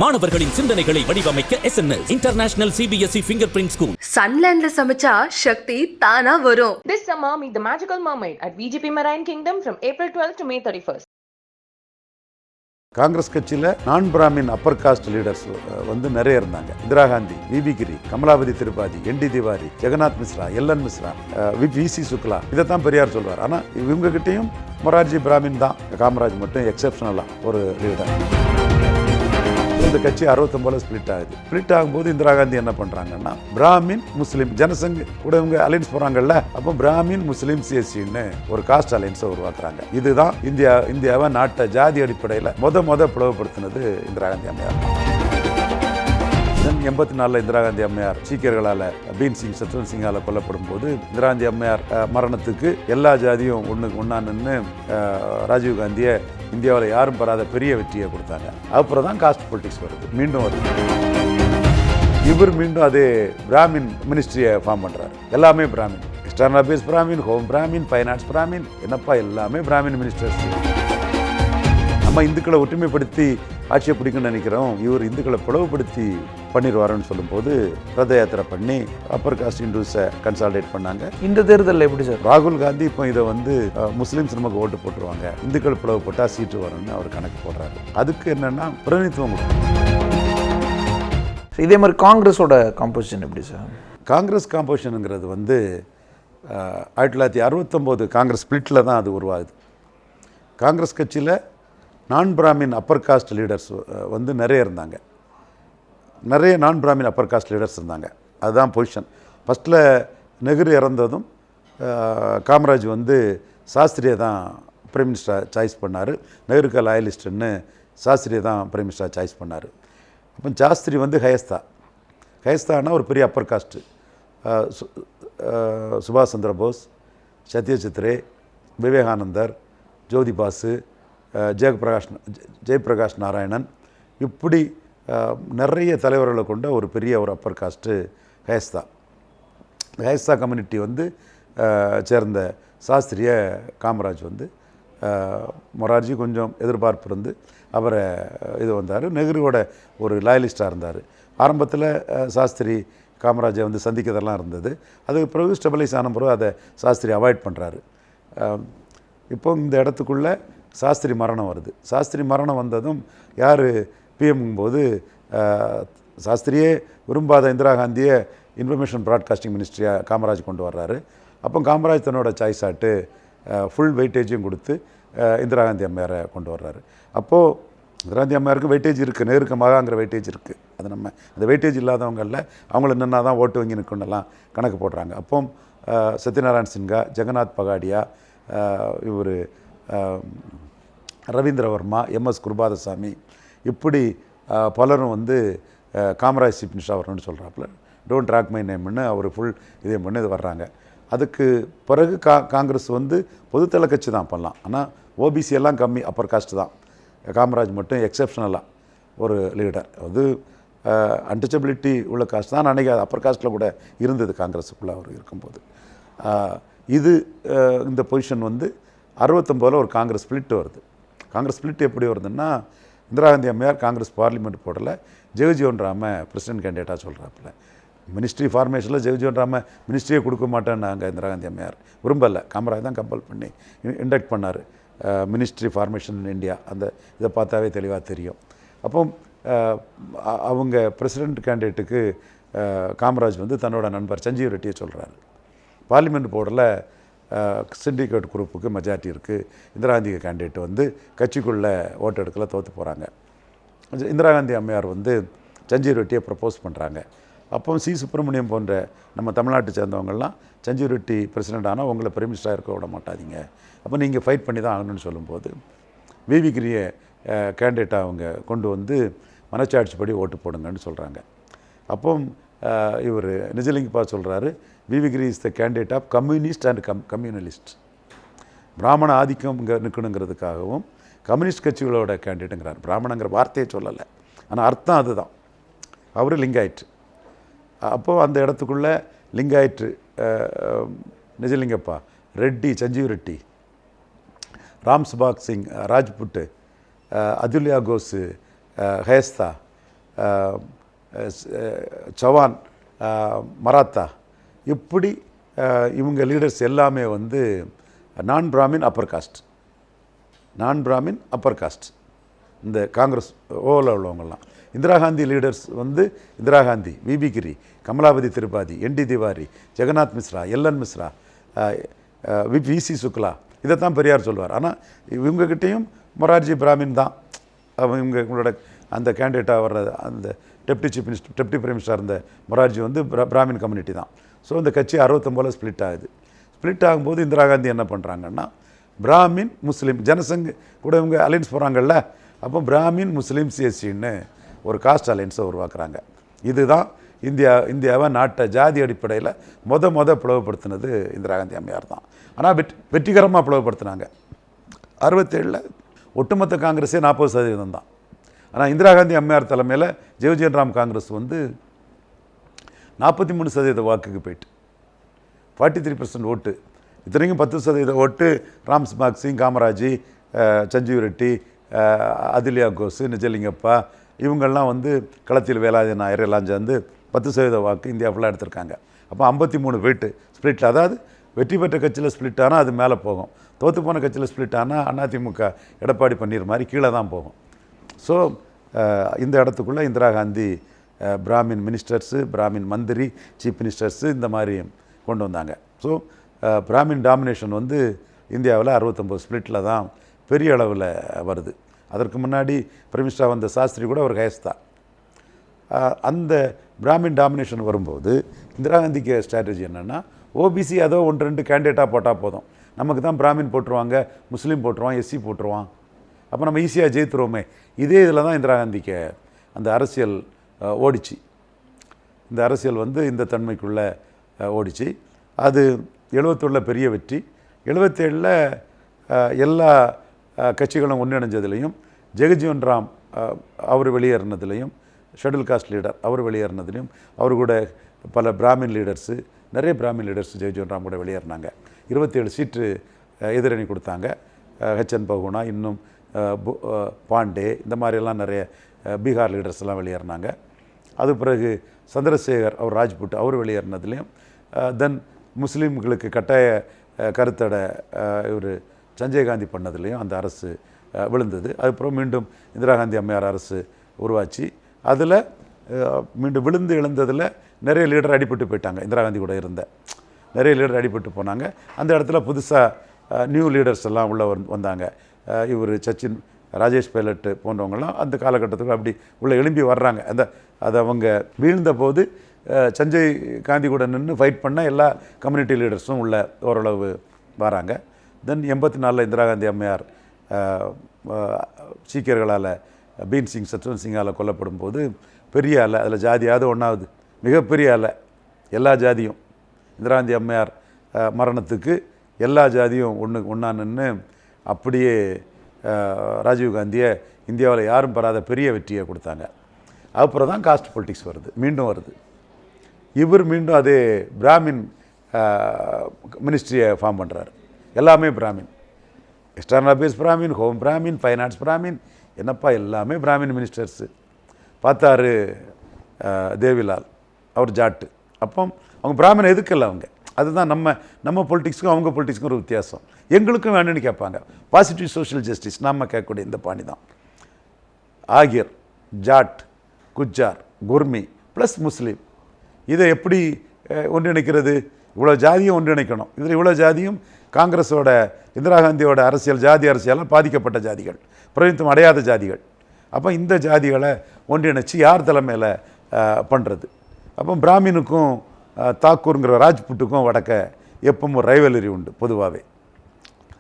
மாணவர்களின் சிந்தனைகளை வடிவமைக்க SNS international CBSE fingerprint school. சன்லேண்ட்ல சமைச்சா சக்தி தானா வரும். This summer, meet the magical mermaid at VGP Marine Kingdom from April 12th to May 31st. Congress கட்சியில் நான் பிராமின் அப்பர் காஸ்ட் லீடர்ஸ் வந்து நிறைய இருந்தாங்க. Indira Gandhi, VP Giri, Kamalapati Tripathi, ND Tiwari, Jagannath Mishra, LN Mishra, VC Shukla, இதைத்தான் பெரியார் சொல்வார். ஆனால் இவங்க கிட்டையும் மொரார்ஜி பிராமின் தான். காமராஜ் மட்டும் எக்ஸப்ஷனலாக ஒரு லீடர். இந்த கட்சி 69 ஸ்பிளிட் ஆகுது. ஸ்பிளிட் ஆகும்போது இந்திரா காந்தி என்ன பண்றாங்கன்னா, பிராமின் முஸ்லீம் ஜனசங் கூட இவங்க அலைன்ஸ் போறாங்கல்ல, அப்போ பிராமின் முஸ்லீம் சிஎஸ்சின்னு ஒரு காஸ்ட் அலைன்ஸை உருவாக்குறாங்க. இதுதான் இந்தியாவை நாட்டை ஜாதி அடிப்படையில் முத பிளவுபடுத்தினது இந்திரா காந்தி அம்மையார். 84 இந்திரா காந்தி அம்மையார் சீக்கியர்களால் பீன் சிங், சத்வந்த் சிங்கால கொல்லப்படும் போது இந்திரா காந்தி அம்மையார் மரணத்துக்கு எல்லா ஜாதியும் ஒன்னா நின்று ராஜீவ் காந்தியை இந்தியாவில் யாரும் பெறாத பெரிய வெற்றியை கொடுத்தாங்க. அப்புறம் தான் காஸ்ட் பொலிட்டிக்ஸ் வருது, மீண்டும் வருது. இவர் மீண்டும் அதே பிராமின் மினிஸ்ட்ரியை ஃபார்ம் பண்ணுறாரு. எல்லாமே Brahmin, external affairs Brahmin, home Brahmin, finance Brahmin, என்னப்பா எல்லாமே பிராமின் மினிஸ்டர்ஸ். நம்ம இந்துக்களை ஒற்றுமைப்படுத்தி ஆட்சியை பிடிக்குன்னு நினைக்கிறோம், இவர் இந்துக்களை பிளவுபடுத்தி பண்ணிடுவாருன்னு சொல்லும்போது ரத யாத்திரை பண்ணி அப்பர் காஸ்ட் இண்டூஸை கன்சால்டேட் பண்ணாங்க. இந்த தேர்தலில் எப்படி சார் ராகுல் காந்தி இப்போ இதை வந்து முஸ்லீம்ஸ் நமக்கு ஓட்டு போட்டுருவாங்க, இந்துக்கள் பிளவுபட்டால் சீட்டு வரும்னு அவர் கணக்கு போடுறாரு. அதுக்கு என்னன்னா பிரதிநிதித்துவம் கொடுக்கும். இதே மாதிரி காங்கிரஸோட காம்போசிஷன் எப்படி சார்? காங்கிரஸ் காம்போசிஷனுங்கிறது வந்து 1969 காங்கிரஸ் ஸ்பிளிட்டில் தான் அது உருவாகுது. காங்கிரஸ் கட்சியில் நான் பிராமின் அப்பர் காஸ்ட் லீடர்ஸ் வந்து நிறைய இருந்தாங்க. நிறைய நான் பிராமின் அப்பர் காஸ்ட் லீடர்ஸ் இருந்தாங்க. அதுதான் பொசிஷன். ஃபஸ்ட்டில் நெஹ்ரு இறந்ததும் காமராஜ் வந்து சாஸ்திரியை தான் பிரைம் மினிஸ்டராக சாய்ஸ் பண்ணார். நெஹ்ருக்கு லாயலிஸ்ட்டுன்னு சாஸ்திரியை தான் பிரைம் மினிஸ்டராக சாய்ஸ் பண்ணார். அப்போ சாஸ்திரி வந்து ஹயஸ்தானா ஒரு பெரிய அப்பர் காஸ்ட்டு. சுபாஷ் சந்திர போஸ், சத்யஜித்ரே, விவேகானந்தர், ஜோதி பாசு, ஜெயபிரகாஷ் நாராயணன், இப்படி நிறைய தலைவர்களை கொண்ட ஒரு பெரிய ஒரு அப்பர் காஸ்ட்டு ஹயஸ்தா கம்யூனிட்டி வந்து சேர்ந்த சாஸ்திரியை காமராஜ் வந்து மொரார்ஜி கொஞ்சம் எதிர்பார்ப்பு இருந்து அவரை இது வந்தார். நெஹ்ருவோட ஒரு லாயலிஸ்டாக இருந்தார். ஆரம்பத்தில் சாஸ்திரி காமராஜை வந்து சந்திக்கிறதெல்லாம் இருந்தது. அதுக்கு பிறகு ஸ்டெபிலைஸ் ஆன பிறகு அதை சாஸ்திரி அவாய்ட் பண்ணுறாரு. இப்போ இந்த இடத்துக்குள்ளே சாஸ்திரி மரணம் வருது. சாஸ்திரி மரணம் வந்ததும் யார் பிஎம்ங்கும்போது சாஸ்திரியே விரும்பாத இந்திரா காந்தியை இன்ஃபர்மேஷன் ப்ராட்காஸ்டிங் மினிஸ்ட்ரியாக காமராஜ் கொண்டு வர்றாரு. அப்போ காமராஜ் தன்னோட சாய்ஸ் ஆட்டு ஃபுல் வெயிட்டேஜும் கொடுத்து இந்திரா காந்தி அம்மையாரை கொண்டு வர்றாரு. அப்போது இந்திரா காந்தி அம்மையாருக்கு வெயிட்டேஜ் இருக்குது, நேருக்கு மகாங்கிற வெயிட்டேஜ் இருக்குது. அது நம்ம அந்த வெயிட்டேஜ் இல்லாதவங்களில் அவங்கள நின்னா தான் ஓட்டு வங்கி நிற்கணுன்னெல்லாம் கணக்கு போடுறாங்க. அப்போ சத்யநாராயண் சின்ஹா, ஜெகநாத் பகாடியா, இவர் ரவீந்திரவர்மா, MS குருபாதசாமி, இப்படி பலரும் வந்து காமராஜ் சீஃப் மினிஸ்டர் வரணும்னு சொல்கிறாப்புல. டோன்ட் ட்ராக் மை நேம்னு அவர் ஃபுல் இதே பண்ணி இது வர்றாங்க. அதுக்கு பிறகு காங்கிரஸ் வந்து பொதுத்தள கட்சி தான் பண்ணலாம். ஆனால் OBC எல்லாம் கம்மி, அப்பர் காஸ்ட் தான். காமராஜ் மட்டும் எக்ஸப்ஷனலாக ஒரு லீடர். அது அன்டச்சபிலிட்டி உள்ள காஸ்ட் தான். அன்றைக்கி அப்பர் காஸ்ட்டில் கூட இருந்தது காங்கிரஸுக்குள்ளே அவர் இருக்கும்போது. இது இந்த பொசிஷன் வந்து 69 ஒரு காங்கிரஸ் ஸ்பிளிட் வருது. காங்கிரஸ் ஸ்பிளிட் எப்படி வருதுன்னா, இந்திரா காந்தி அம்மையார் காங்கிரஸ் பார்லிமெண்ட் போடல, ஜெகஜீவன் ராம பிரசிடென்ட் கேண்டிடேட்டாக சொல்கிறாப்புல. மினிஸ்ட்ரி ஃபார்மேஷனில் ஜெகஜீவன் ராம மினிஸ்ட்ரியே கொடுக்க மாட்டேன்னாங்க இந்திரா காந்தி அம்மையார். விரும்பலை. காமராஜ் தான் கம்பல் பண்ணி இண்டக்ட் பண்ணார் மினிஸ்ட்ரி ஃபார்மேஷன் இன் இந்தியா. அந்த இதை பார்த்தாவே தெளிவாக தெரியும். அப்போ அவங்க பிரசிடென்ட் கேண்டிடேட்டுக்கு காமராஜ் வந்து தன்னோட நண்பர் சஞ்சீவ் ரெட்டியை சொல்கிறாரு. பார்லிமெண்ட் போர்டில் சிண்டிகேட் குரூப்புக்கு மெஜாரிட்டி இருக்குது. இந்திரா காந்தி கேண்டிடேட் வந்து கட்சிக்குள்ளே ஓட்டு எடுக்கல, தோற்று போகிறாங்க. இந்திரா காந்தி அம்மையார் வந்து சஞ்சீவ் ரெட்டியை ப்ரப்போஸ் பண்ணுறாங்க. அப்போ சுப்பிரமணியம் போன்ற நம்ம தமிழ்நாட்டை சேர்ந்தவங்கள்லாம் சஞ்சீவ் ரெட்டி பிரசிடென்ட் ஆனால் உங்களை பிரைம் மினிஸ்டராக இருக்க விட மாட்டாதீங்க, அப்போ நீங்கள் ஃபைட் பண்ணி தான் ஆகணும்னு சொல்லும்போது விவி கிரியை கேண்டிடேட்டாக அவங்க கொண்டு வந்து மனச்சாட்சிப்படி ஓட்டு போடுங்கன்னு சொல்கிறாங்க. அப்போ இவர் நிஜலிங்கப்பா சொல்கிறாரு, VV Giri is the candidate of communist and communalist. பிராமண ஆதிக்கம் இங்கே நிற்கணுங்கிறதுக்காகவும் கம்யூனிஸ்ட் கட்சிகளோட கேண்டிடேட்டுங்கிறார். பிராமணங்கிற வார்த்தையை சொல்லலை, ஆனால் அர்த்தம் அதுதான். அவர் லிங்காயிற்று. அப்போது அந்த இடத்துக்குள்ளே லிங்காயிற்று நிஜலிங்கப்பா, ரெட்டி, சஞ்சீவ் ரெட்டி, ராம் சுபாக் சிங் ராஜ்புட்டு, அதுல்யா கோஸ், ஹயஸ்தா, சவான், மராத்தா, இப்படி இவங்க லீடர்ஸ் எல்லாமே வந்து நான் பிராமின் அப்பர் காஸ்ட் இந்த காங்கிரஸ் ஓவில் உள்ளவங்கெல்லாம். இந்திரா காந்தி லீடர்ஸ் வந்து இந்திரா காந்தி, விபி கிரி, கமலாபதி திரிபாதி, என்டி திவாரி, ஜெகநாத் மிஸ்ரா, எல்என் மிஸ்ரா, விசி சுக்லா, இதைத்தான் பெரியார் சொல்வார். ஆனால் இவங்ககிட்டையும் மொரார்ஜி பிராமின் தான். இவங்களோட அந்த கேண்டிடேட்டாக வர்ற அந்த டெப்டி பிரைம் மினிஸ்டர் இருந்த மொரார்ஜி வந்து பிராமின் கம்யூனிட்டி தான். ஸோ இந்த கட்சி 69 ஸ்ப்ளிட் ஆகுது. ஸ்ப்ளிட் ஆகும்போது இந்திரா காந்தி என்ன பண்ணுறாங்கன்னா, பிராமின் முஸ்லீம் ஜனசங் கூட இவங்க அலைன்ஸ் போகிறாங்கல்ல, அப்போ பிராமின் முஸ்லீம் சிஎஸ்சின்னு ஒரு காஸ்ட் அலைன்ஸை உருவாக்குறாங்க. இதுதான் இந்தியாவை நாட்டை ஜாதி அடிப்படையில் பிளவுபடுத்தினது இந்திரா காந்தி அம்மையார் தான். ஆனால் வெற்றிகரமாக பிளவுபடுத்தினாங்க. 67 ஒட்டுமொத்த காங்கிரஸே 40% தான். ஆனால் இந்திரா காந்தி அம்மையார் தலைமையில் ஜெகஜீவன் ராம் காங்கிரஸ் வந்து 43% வாக்குக்கு போயிட்டு 43% ஓட்டு. இத்தனைக்கும் 10% ஓட்டு ராம்ஸ்பாக் சிங், காமராஜி, சஞ்சீவ் ரெட்டி, அதிலியா கோஸ், நிஜலிங்கப்பா, இவங்கள்லாம் வந்து களத்தில் வேலாயுத நாயர் எல்லாம் சேர்ந்து 10% வாக்கு இந்தியா ஃபுல்லாக எடுத்திருக்காங்க. அப்போ 53 வெயிட்டு ஸ்ப்ளிட். அதாவது வெற்றி பெற்ற கட்சியில் ஸ்ப்ளிட் ஆனால் அது மேலே போகும், தோற்று போன கட்சியில் ஸ்ப்ளிட் ஆனால் அதிமுக எடப்பாடி பன்னீர் மாதிரி கீழே தான் போகும். ஸோ இந்த இடத்துக்குள்ளே இந்திரா காந்தி பிராமின் மினிஸ்டர்ஸு, பிராமின் மந்திரி, சீஃப் மினிஸ்டர்ஸு இந்த மாதிரி கொண்டு வந்தாங்க. ஸோ பிராமின் டாமினேஷன் வந்து இந்தியாவில் 69 ஸ்ப்ளிட்டில் தான் பெரிய அளவில் வருது. அதற்கு முன்னாடி பிரைம் மினிஸ்டராக வந்த சாஸ்திரி கூட ஒரு ஹயஸ்தா. அந்த பிராமின் டாமினேஷன் வரும்போது இந்திரா காந்திக்கு ஸ்ட்ராட்டஜி என்னென்னா, ஓபிசி அதோ 1-2 கேண்டிடேட்டாக போட்டால் போதும், நமக்கு தான் பிராமின் போட்டுருவாங்க, முஸ்லீம் போட்டுருவான், எஸ்சி போட்டுருவான், அப்போ நம்ம ஈஸியாக ஜெயித்துருவோமே. இதே இதில் தான் இந்திரா காந்திக்கு அந்த அரசியல் ஓடிச்சு. இந்த அரசியல் வந்து இந்த தன்மைக்குள்ளே ஓடிச்சு. அது 71 பெரிய வெற்றி. 77 எல்லா கட்சிகளும் ஒன்றிணைஞ்சதுலையும், ஜெகஜீவன் ராம் அவர் வெளியேறினதுலையும், ஷெட்யூல் காஸ்ட் லீடர் அவர் வெளியேறினதுலையும், அவர் கூட பல பிராமின் லீடர்ஸு, நிறைய பிராமின் லீடர்ஸ் ஜெகஜீவன் ராம் கூட வெளியேறினாங்க. 27 சீட்டு எதிரணி கொடுத்தாங்க. ஹெச்என் பகுனா, இன்னும் பாண்டே, இந்த மாதிரியெல்லாம் நிறைய பீகார் லீடர்ஸ் எல்லாம் வெளியேறினாங்க. அது பிறகு சந்திரசேகர் அவர் ராஜ்புட் அவர் வெளியேறினதுலேயும், தென் முஸ்லீம்களுக்கு கட்டாய கருத்தடை இவர் சஞ்சய் காந்தி பண்ணதுலேயும் அந்த அரசு விழுந்தது. அதுக்கப்புறம் மீண்டும் இந்திரா காந்தி அம்மையார் அரசு உருவாச்சு. அதில் மீண்டும் விழுந்து எழுந்ததில் நிறைய லீடர் அடிபட்டு போயிட்டாங்க. இந்திரா காந்தி கூட இருந்த நிறைய லீடர் அடிபட்டு போனாங்க. அந்த இடத்துல புதுசாக நியூ லீடர்ஸ் எல்லாம் உள்ளே வந்தாங்க. இவர் சச்சின், ராஜேஷ் பைலட் போன்றவங்களாம் அந்த காலகட்டத்துக்கு அப்படி உள்ளே எழும்பி வர்றாங்க. அது அவங்க வீழ்ந்த போது சஞ்சய் காந்தி கூட நின்று ஃபைட் பண்ண எல்லா கம்யூனிட்டி லீடர்ஸும் உள்ள ஓரளவு வராங்க. தென் 84 இந்திரா காந்தி அம்மையார் சீக்கியர்களால் பீன் சிங், சத்வந்த் சிங்கால் கொல்லப்படும் போது பெரிய அலை, அதில் ஜாதியாவது ஒன்றாவது மிகப்பெரிய அலை, எல்லா ஜாதியும் இந்திரா காந்தி அம்மையார் மரணத்துக்கு எல்லா ஜாதியும் ஒன்றா நின்று அப்படியே ராஜீவ்காந்தியை இந்தியாவில் யாரும் பெறாத பெரிய வெற்றியை கொடுத்தாங்க. அப்புறம் தான் காஸ்ட் பொலிட்டிக்ஸ் மீண்டும் வருது. இவர் மீண்டும் அதே பிராமின் மினிஸ்ட்ரியை ஃபார்ம் பண்ணுறாரு. எல்லாமே Brahmin, external affairs Brahmin, home Brahmin, finance Brahmin, என்னப்பா எல்லாமே பிராமின் மினிஸ்டர்ஸு. பார்த்தாரு தேவிலால், அவர் ஜாட்டு. அப்போ அவங்க பிராமினை எதுக்கல அவங்க. அதுதான் நம்ம பொலிட்டிக்ஸுக்கும் அவங்க பொலிட்டிக்ஸுக்கும் ஒரு வித்தியாசம். எங்களுக்கும் வேணும்னு கேட்பாங்க. பாசிட்டிவ் சோஷியல் ஜஸ்டிஸ் நம்ம கேட்கக்கூடிய இந்த பாணி தான். ஆகியர், ஜாட், குஜார், குர்மி ப்ளஸ் முஸ்லீம், இதை எப்படி ஒன்றிணைக்கிறது? இவ்வளோ ஜாதியும் ஒன்றிணைக்கணும். இதில் இவ்வளோ ஜாதியும் காங்கிரஸோட, இந்திரா காந்தியோட அரசியல், ஜாதி அரசியலால் பாதிக்கப்பட்ட ஜாதிகள், பிரதிநிதித்துவம் அடையாத ஜாதிகள். அப்போ இந்த ஜாதிகளை ஒன்றிணைச்சு யார் தலைமையில் பண்ணுறது? அப்போ பிராமினுக்கும் தாக்கூருங்கிற ராஜ்புட்டுக்கும் வடக்க எப்பவும் ஒரு ரைவலரி உண்டு பொதுவாகவே.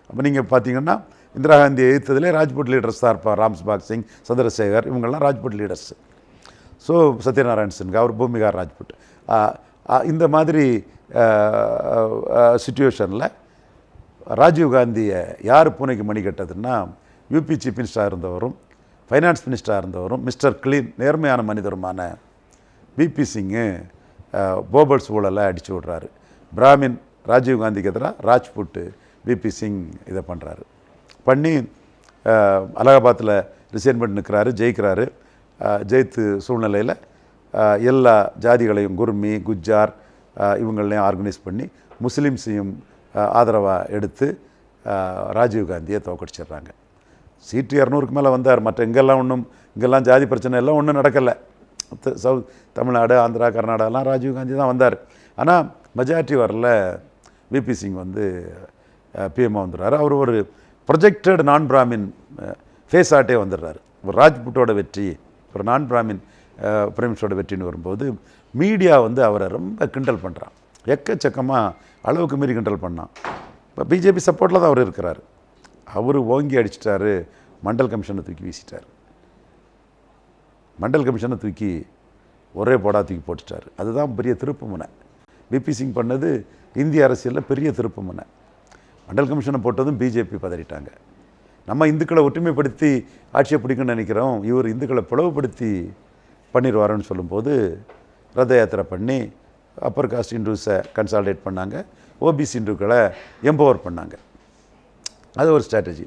அப்போ நீங்கள் பார்த்தீங்கன்னா இந்திரா காந்தியை எதிர்த்ததிலே ராஜ்புட் லீடர்ஸ் தான் இருப்பார். ராம்ஸ்பாக் சிங், சந்திரசேகர், இவங்கெல்லாம் ராஜ்புட் லீடர்ஸ். ஸோ சத்யநாராயண் சின்ஹா, அவர் பூமிகார் ராஜ்புட். இந்த மாதிரி சிச்சுவேஷனில் ராஜீவ்காந்தியை யார் பூனைக்கு மணி கட்டதுன்னா, யூபி சீஃப் மினிஸ்டராக இருந்தவரும் ஃபைனான்ஸ் மினிஸ்டராக இருந்தவரும் மிஸ்டர் கிளீன் நேர்மையான மனிதருமான பிபி சிங்கு போபர்ஸ் ஊழலை அடித்து விடுறாரு. பிராமின் ராஜீவ்காந்திக்கு எதிராக ராஜ்புட்டு பிபி சிங் இதை பண்ணுறாரு. பண்ணி அலகாபாத்தில் ரிசைன் பண்ணி நிற்கிறாரு, ஜெயிக்கிறாரு. ஜெயித்து சூழ்நிலையில் எல்லா ஜாதிகளையும் குர்மி குஜ்ஜார் இவங்களையும் ஆர்கனைஸ் பண்ணி முஸ்லீம்ஸையும் ஆதரவாக எடுத்து ராஜீவ்காந்தியை தோக்கடிச்சிடுறாங்க. சீட்டு 200க்கு மேலே வந்தார். மற்ற இங்கெல்லாம் ஜாதி பிரச்சனை எல்லாம் ஒன்றும் நடக்கலை. தமிழ்நாடு, ஆந்திரா, கர்நாடகாலாம் ராஜீவ்காந்தி தான் வந்தார். ஆனால் மெஜாரிட்டி வரல. விபி சிங் வந்து பிஎம்மாக வந்துடுறாரு. அவர் ஒரு ப்ரொஜெக்டட் நான் பிராமின் ஃபேஸ் ஆட்டே வந்துடுறாரு. ஒரு ராஜ்புட்டோட வெற்றி, ஒரு நான் பிராமின் பிரைம் மினிஸ்டரோட வெற்றின்னு வரும்போது மீடியா வந்து அவரை ரொம்ப கிண்டல் பண்ணுறான். எக்கச்சக்கமாக அளவுக்கு மீறி கிண்டல் பண்ணான். இப்போ பிஜேபி சப்போர்ட்டில் தான் அவர் இருக்கிறார். அவர் ஓங்கி அடிச்சிட்டாரு. மண்டல் கமிஷனை தூக்கி வீசிட்டார். மண்டல் கமிஷனை தூக்கி ஒரே போடா தூக்கி போட்டுட்டார். அதுதான் பெரிய திருப்பு முனை. விபி சிங் பண்ணது இந்திய அரசியலில் பெரிய திருப்பு முனை. மண்டல் கமிஷனை போட்டதும் பிஜேபி பதறிட்டாங்க. நம்ம இந்துக்களை ஒற்றுமைப்படுத்தி ஆட்சியை பிடிக்குன்னு நினைக்கிறோம், இவர் இந்துக்களை பிளவுபடுத்தி பண்ணிடுவாருன்னு சொல்லும்போது ரத யாத்திரை பண்ணி அப்பர் காஸ்ட் இந்துஸை கன்சால்டேட் பண்ணாங்க, ஓபிசி இந்துக்களை எம்பவர் பண்ணாங்க. அது ஒரு ஸ்ட்ராட்டஜி.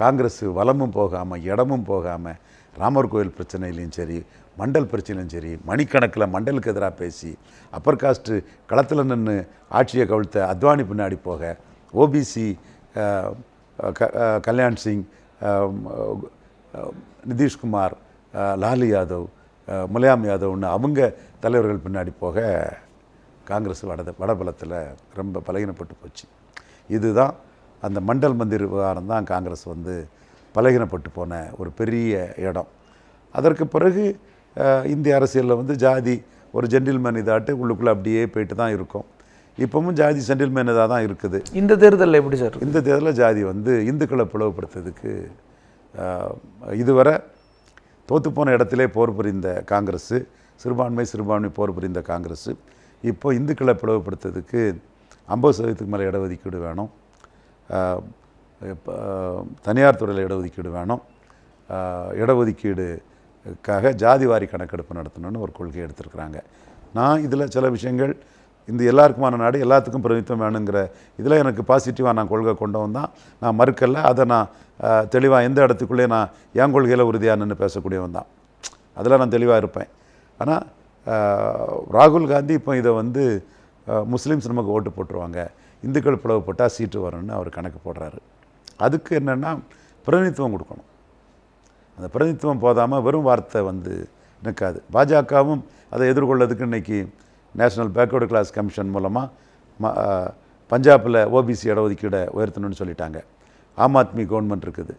காங்கிரஸ் வலமும் போகாமல் இடமும் போகாமல் ராமர் கோயில் பிரச்சனையிலையும் சரி, மண்டல் பிரச்சனையிலும் சரி, மணிக்கணக்கில் மண்டலுக்கு எதிராக பேசி அப்பர் காஸ்ட்டு களத்தில் நின்று ஆட்சியை கவிழ்த்த அத்வானி பின்னாடி போக, ஓபிசி கல்யாண் சிங், நிதிஷ்குமார், லாலு யாதவ், முலாயம் யாதவ்னு அவங்க தலைவர்கள் பின்னாடி போக காங்கிரஸ் வடபலத்தில் ரொம்ப பலகீனப்பட்டு போச்சு. இதுதான் அந்த மண்டல் மந்திர் விவகாரம் தான் காங்கிரஸ் வந்து பலகீனப்பட்டு போன ஒரு பெரிய இடம். அதற்கு பிறகு இந்திய அரசியலில் வந்து ஜாதி ஒரு ஜென்டில்மேன் இதாட்டு உள்ளுக்குள்ளே அப்படியே போயிட்டு தான் இருக்கும். இப்போவும் ஜாதி ஜென்டில்மேன் இதாக தான் இருக்குது. இந்த தேர்தலில் எப்படி சார்? இந்த தேர்தலில் ஜாதி வந்து இந்துக்களை பிளவுபடுத்துறதுக்கு இதுவரை தோற்றுப்போன இடத்திலே போர் புரிந்த காங்கிரஸ், சிறுபான்மை போர் புரிந்த காங்கிரஸ் இப்போ இந்துக்களை பிளவுபடுத்துறதுக்கு 50% மேலே இடஒதுக்கீடு வேணும், தனியார் துறையில் இடஒதுக்கீடு வேணும், இடஒதுக்கீடுக்காக ஜாதிவாரி கணக்கெடுப்பு நடத்தணும்னு ஒரு கொள்கை எடுத்திருக்கிறாங்க. நான் இதில் சில விஷயங்கள் இந்த எல்லாருக்குமான நாடு எல்லாத்துக்கும் பிரதிநிதித்துவம் வேணுங்கிற இதில் எனக்கு பாசிட்டிவாக நான் கொள்கை கொண்டவன் தான். நான் மறுக்கலை. அதை நான் தெளிவாக எந்த இடத்துக்குள்ளே நான் என் கொள்கையில் உறுதியாக நின்று பேசக்கூடியவன் தான். அதில் நான் தெளிவாக இருப்பேன். ஆனால் ராகுல் காந்தி இப்போ இதை வந்து முஸ்லீம்ஸ் நமக்கு ஓட்டு போட்டுருவாங்க, இந்துக்கள் பிளவுப்பட்டால் சீட்டு வரும்னு அவர் கணக்கு போடுறாரு. அதுக்கு என்னென்னா பிரதிநிதித்துவம் கொடுக்கணும். அந்த பிரதிநிதித்துவம் போதாமல் வெறும் வார்த்தை வந்து நிற்காது. பாஜகவும் அதை எதிர்கொள்ளதுக்கு இன்றைக்கி நேஷ்னல் பேக்வர்டு கிளாஸ் கமிஷன் மூலமாக பஞ்சாபில் ஓபிசி இடஒதுக்கீடை உயர்த்தணும்னு சொல்லிட்டாங்க. ஆம் ஆத்மி கவர்மெண்ட் இருக்குது.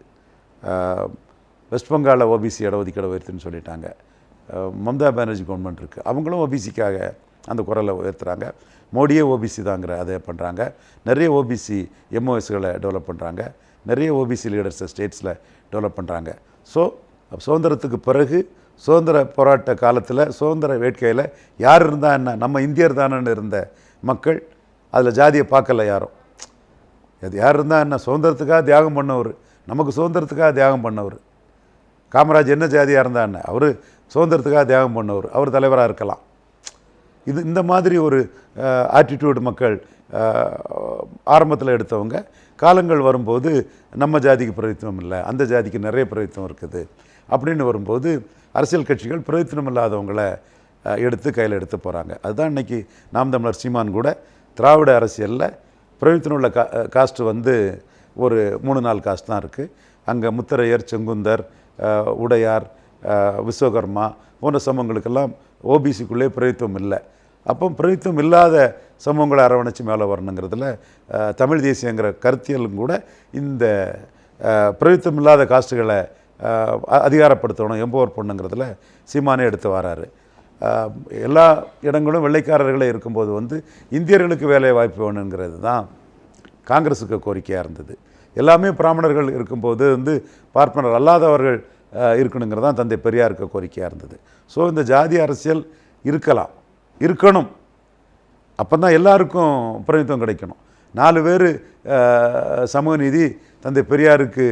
வெஸ்ட் பெங்காலில் ஓபிசி இடஒதுக்கீடை உயர்த்துன்னு சொல்லிட்டாங்க. மம்தா பானர்ஜி கவர்மெண்ட் இருக்குது. அவங்களும் ஓபிசிக்காக அந்த குரலை உயர்த்துறாங்க. மோடியே ஓபிசி தாங்கிற அதை பண்ணுறாங்க. நிறைய ஓபிசி எம்ஓஎஸ்களை டெவலப் பண்ணுறாங்க. நிறைய ஓபிசி லீடர்ஸை ஸ்டேட்ஸில் டெவலப் பண்ணுறாங்க. ஸோ சுதந்திரத்துக்கு பிறகு சுதந்திர போராட்ட காலத்தில் சுதந்திர வேட்கையில் யார் இருந்தால் என்ன, நம்ம இந்தியர் தானன்னு இருந்த மக்கள் அதில் ஜாதியை பார்க்கல யாரும். அது யார் இருந்தால் என்ன, சுதந்திரத்துக்காக தியாகம் பண்ணவர், நமக்கு சுதந்திரத்துக்காக தியாகம் பண்ணவர். காமராஜ் என்ன ஜாதியாக இருந்தால் என்ன, அவர் சுதந்திரத்துக்காக தியாகம் பண்ணவர், அவர் தலைவராக இருக்கலாம். இந்த மாதிரி ஒரு ஆட்டிடியூடு மக்கள் ஆரம்பத்தில் எடுத்தவங்க காலங்கள் வரும்போது நம்ம ஜாதிக்கு பிரதித்துவம் இல்லை, அந்த ஜாதிக்கு நிறைய பிரதித்துவம் இருக்குது அப்படின்னு வரும்போது அரசியல் கட்சிகள் பிரதித்துவம் இல்லாதவங்களை எடுத்து கையில் எடுத்து போகிறாங்க. அதுதான் இன்றைக்கி நாம் தமிழர் சீமான் கூட திராவிட அரசியலில் பிரதித்துவம் உள்ள காஸ்ட்டு வந்து ஒரு 3-4 காஸ்ட் தான் இருக்குது. அங்கே முத்தரையர், செங்குந்தர், உடையார், விஸ்வகர்மா போன்ற சமூகங்களுக்கெல்லாம் ஓபிசிக்குள்ளே பிரதித்துவம் இல்லை. அப்போ பிரதித்துவம் இல்லாத சமூகங்களை அரவணைச்சு மேலே வரணுங்கிறதுல தமிழ் தேசியங்கிற கருத்தியலும் கூட இந்த பிரதித்துவம் இல்லாத காஸ்ட்டுகளை அதிகாரப்படுத்தணும், எம்பவர் பண்ணுங்கிறதுல சீமானே எடுத்து வராரு. எல்லா இடங்களும் வெள்ளைக்காரர்களே இருக்கும்போது வந்து இந்தியர்களுக்கு வேலை வாய்ப்பு வேணுங்கிறது தான் காங்கிரஸுக்கு கோரிக்கையாக இருந்தது. எல்லாமே பிராமணர்கள் இருக்கும்போது வந்து பார்ப்பனர் அல்லாதவர்கள் இருக்கணுங்கிறது தான் தந்தை பெரியாருக்கு கோரிக்கையாக இருந்தது. ஸோ இந்த ஜாதி அரசியல் இருக்கணும். அப்போ தான் எல்லாருக்கும் பிரதிநிதித்துவம் கிடைக்கணும். 4 பேர் சமூக நீதி தந்தை பெரியாருக்கு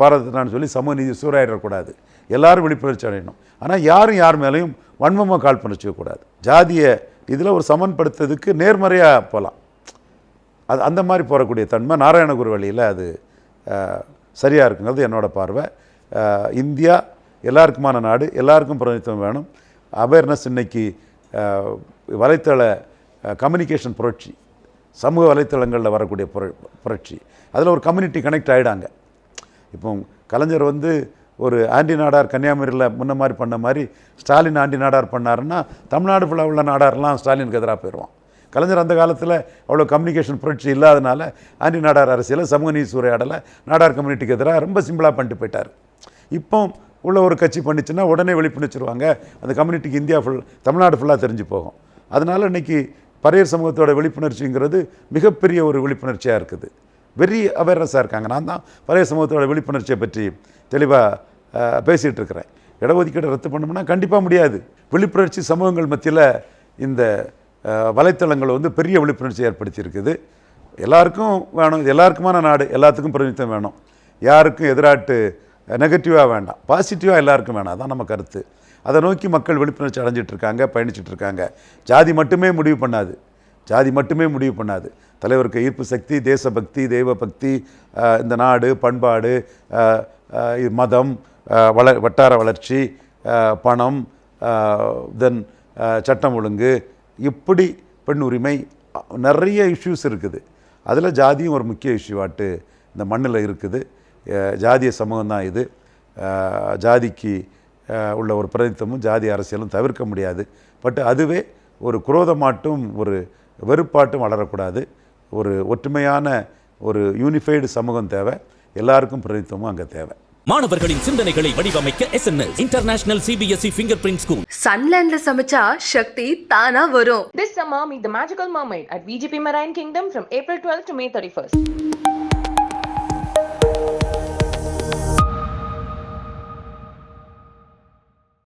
பாரதத்தினான்னு சொல்லி சமூக நீதி சூறாயிடக்கூடாது. எல்லாரும் விழிப்புணர்ச்சி அடையணும். ஆனால் யாரும் யார் மேலேயும் வன்மமாக கால் பண்ணிச்சிக்கக்கூடாது. ஜாதியை இதில் ஒரு சமன்படுத்துறதுக்கு நேர்மறையாக போகலாம். அது அந்த மாதிரி போகக்கூடிய தன்மை நாராயணகுரு வழியில் அது சரியாக இருக்குங்கிறது என்னோடய பார்வை. இந்தியா எல்லாருக்குமான நாடு, எல்லாருக்கும் பிரதிநிதித்துவம் வேணும். அவேர்னஸ் இன்னைக்கு வலைத்தள கம்யூனிகேஷன் புரட்சி, சமூக வலைத்தளங்களில் வரக்கூடிய புரட்சி, அதில் ஒரு கம்யூனிட்டி கனெக்ட் ஆகிடாங்க. இப்போ கலைஞர் வந்து ஒரு ஆண்டி நாடார் கன்னியாகுமரியில் முன்ன மாதிரி பண்ண மாதிரி ஸ்டாலின் ஆண்டி நாடார் பண்ணாருன்னா தமிழ்நாடு ஃபுல்லாக உள்ள நாடாரெலாம் ஸ்டாலினுக்கு எதிராக போயிடுவான். கலைஞர் அந்த காலத்தில் அவ்வளோ கம்யூனிகேஷன் புரட்சி இல்லாதனால ஆண்டி நாடார் அரசியலை, சமூக நீதி சூறையாடலை நாடார் கம்யூனிட்டிக்கு எதிராக ரொம்ப சிம்பிளாக பண்ணிட்டு போயிட்டார். இப்போ உள்ள ஒரு கட்சி பண்ணிச்சுன்னா உடனே வெளிப்பணிச்சிருவாங்க, அந்த கம்யூனிட்டிக்கு இந்தியா தமிழ்நாடு ஃபுல்லாக தெரிஞ்சு போகும். அதனால் இன்றைக்கி பறையர் சமூகத்தோட விழிப்புணர்ச்சிங்கிறது மிகப்பெரிய ஒரு விழிப்புணர்ச்சியாக இருக்குது. வெரி அவேர்னஸாக இருக்காங்க. நான் தான் பறையர் சமூகத்தோட விழிப்புணர்ச்சியை பற்றி தெளிவாக பேசிகிட்டு இருக்கிறேன். இடஒதுக்கீடு ரத்து பண்ணோம்னா கண்டிப்பாக முடியாது. விழிப்புணர்ச்சி சமூகங்கள் மத்தியில் இந்த வலைத்தளங்கள் வந்து பெரிய விழிப்புணர்ச்சி ஏற்படுத்தியிருக்குது. எல்லாருக்கும் வேணும், இது எல்லாருக்குமான நாடு, எல்லாத்துக்கும் பிரதிநிதித்துவம் வேணும். யாருக்கும் எதிராட்டு நெகட்டிவாக வேண்டாம், பாசிட்டிவாக எல்லாருக்கும் வேணும். அதான் நம்ம கருத்து. அதை நோக்கி மக்கள் விழிப்புணர்ச்சி அடைஞ்சிட்டு இருக்காங்க, பயணிச்சுட்டு இருக்காங்க. ஜாதி மட்டுமே முடிவு பண்ணாது, ஜாதி மட்டுமே முடிவு பண்ணாது. தலைவருக்கு ஈர்ப்பு சக்தி, தேசபக்தி, தெய்வ பக்தி, இந்த நாடு, பண்பாடு, மதம், வட்டார வளர்ச்சி, பணம், தென் சட்டம் ஒழுங்கு, இப்படி பெண் உரிமை, நிறைய இஷ்யூஸ் இருக்குது. அதில் ஜாதியும் ஒரு முக்கிய இஷ்யூவாட்டு இந்த மண்ணில் இருக்குது. ஜாதிய சமூகம் தான் இது. ஜாதிக்கு உள்ள ஒரு பிரதிநிதித்துவமும் ஜாதி அரசியலும் தவிர்க்க முடியாது. பட் அதுவே ஒரு குரோதமாட்டும் ஒரு வெறுப்பாட்டும் வளரக்கூடாது. ஒரு ஒற்றுமையான ஒரு யூனிஃபைடு சமூகம் தேவை. எல்லாருக்கும் பிரதிநிதித்துவமும் அங்கே தேவை. மாணவர்களின் சிந்தனைகளை வடிவமைக்க SNS international CBSE fingerprint school. சன்லேண்ட்ல சமைச்சா சக்தி தானா வரும். This summer, meet the magical mermaid at VGP Marine Kingdom from April 12th to May 31st.